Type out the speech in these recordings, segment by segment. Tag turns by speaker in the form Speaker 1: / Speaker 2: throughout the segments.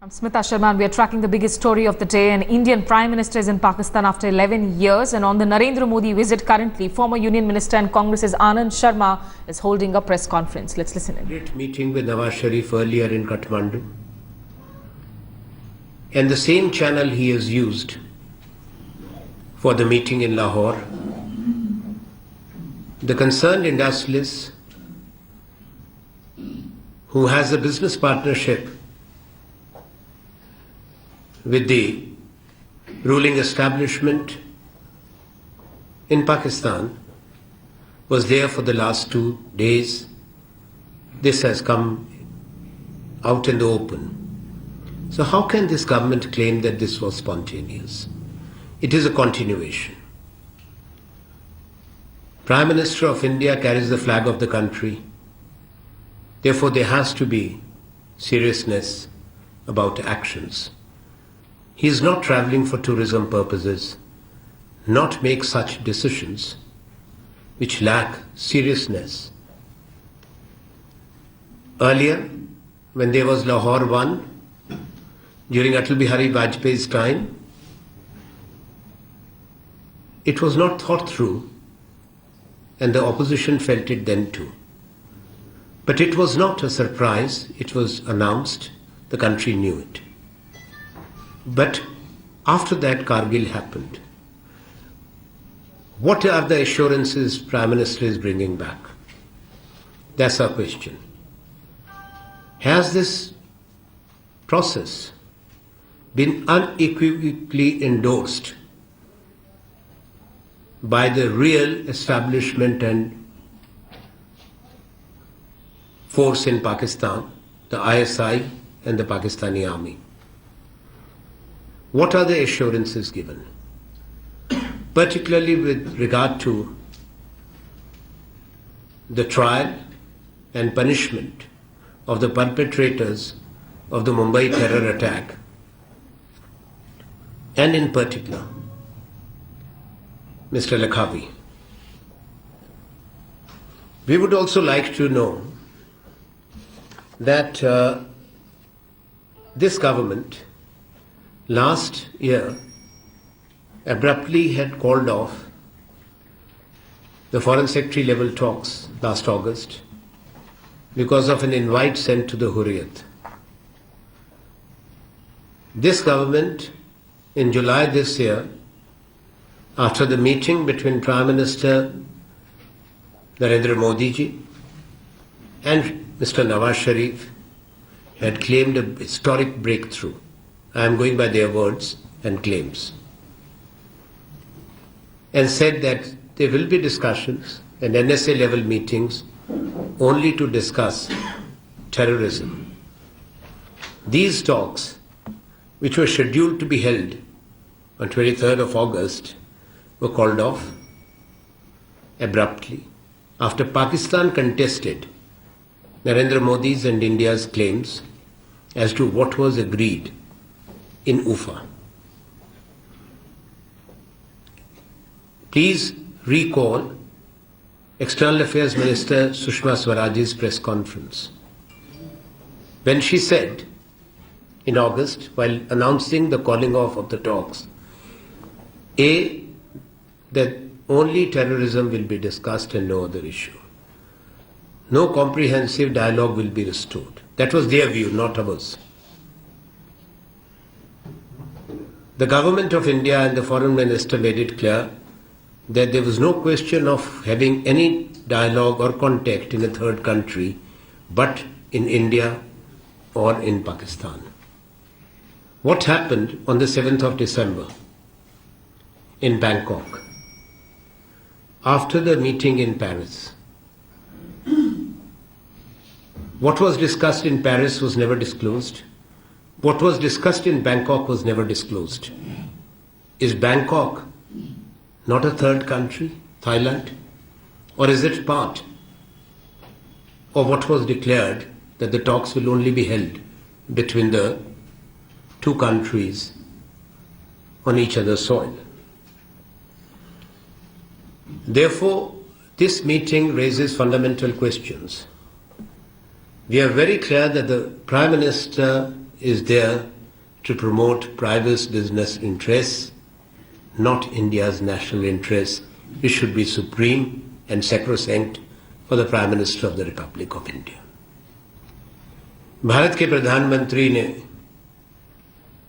Speaker 1: I'm Smita Sharma and we are tracking the biggest story of the day. An Indian Prime Minister is in Pakistan after 11 years, and on the Narendra Modi visit currently, former Union Minister and Congress's Anand Sharma is holding a press conference. Let's listen in.
Speaker 2: Great meeting with Nawaz Sharif earlier in Kathmandu, and the same channel he has used for the meeting in Lahore. The concerned industrialist who has a business partnership with the ruling establishment in Pakistan was there for the last 2 days. This has come out in the open. So how can this government claim that this was spontaneous? It is a continuation. Prime Minister of India carries the flag of the country. Therefore, there has to be seriousness about actions. He is not traveling for tourism purposes, not make such decisions which lack seriousness. Earlier, when there was Lahore 1, during Atal Bihari Vajpayee's time, it was not thought through, and the opposition felt it then too. But it was not a surprise, it was announced, the country knew it. But after that, Kargil happened. What are the assurances Prime Minister is bringing back? That's our question. Has this process been unequivocally endorsed by the real establishment and force in Pakistan, the ISI and the Pakistani army? What are the assurances given? Particularly with regard to the trial and punishment of the perpetrators of the Mumbai terror attack, and in particular, Mr. Lakhvi. We would also like to know that this government last year abruptly had called off the Foreign Secretary level talks last August because of an invite sent to the Hurriyat. This government in July this year, after the meeting between Prime Minister Narendra Modi ji and Mr. Nawaz Sharif, had claimed a historic breakthrough. I am going by their words and claims, and said that there will be discussions and NSA level meetings only to discuss terrorism. These talks, which were scheduled to be held on 23rd of August, were called off abruptly after Pakistan contested Narendra Modi's and India's claims as to what was agreed in Ufa. Please recall External Affairs Minister Sushma Swaraj's press conference when she said in August, while announcing the calling off of the talks, that only terrorism will be discussed and no other issue. No comprehensive dialogue will be restored. That was their view, not ours. The government of India and the foreign minister made it clear that there was no question of having any dialogue or contact in a third country, but in India or in Pakistan. What happened on the 7th of December in Bangkok, after the meeting in Paris? What was discussed in Paris was never disclosed. What was discussed in Bangkok was never disclosed. Is Bangkok not a third country, Thailand? Or is it part of what was declared that the talks will only be held between the two countries on each other's soil? Therefore, this meeting raises fundamental questions. We are very clear that the Prime Minister is there to promote private business interests, not India's national interests, which should be supreme and sacrosanct for the Prime Minister of the Republic of India. Bharat के प्रधानमंत्री ने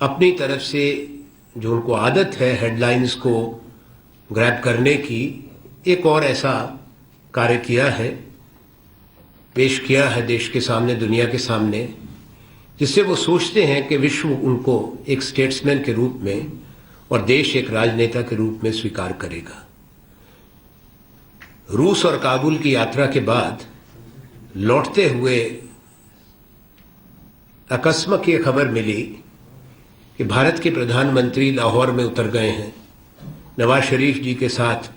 Speaker 2: अपनी तरफ से जो उनको आदत है हेडलाइंस को ग्रैब करने की, एक और ऐसा कार्य किया है, पेश किया है देश के सामने, दुनिया के सामने, जिससे वो सोचते हैं कि विश्व उनको एक स्टेट्समैन के रूप में और देश एक राजनेता के रूप में स्वीकार करेगा। रूस और काबुल की यात्रा के बाद लौटते हुए अकस्मात ये खबर मिली कि भारत के प्रधानमंत्री लाहौर में उतर गए हैं नवाज शरीफ जी के साथ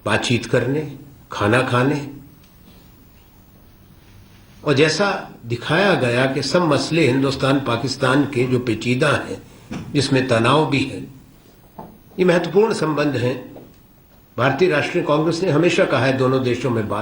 Speaker 2: बातचीत करने, खाना खाने, और जैसा दिखाया गया कि सब मसले हिंदुस्तान पाकिस्तान के जो पेचीदा हैं, जिसमें तनाव भी है, ये महत्वपूर्ण संबंध हैं। भारतीय राष्ट्रीय कांग्रेस ने हमेशा कहा है दोनों देशों में बात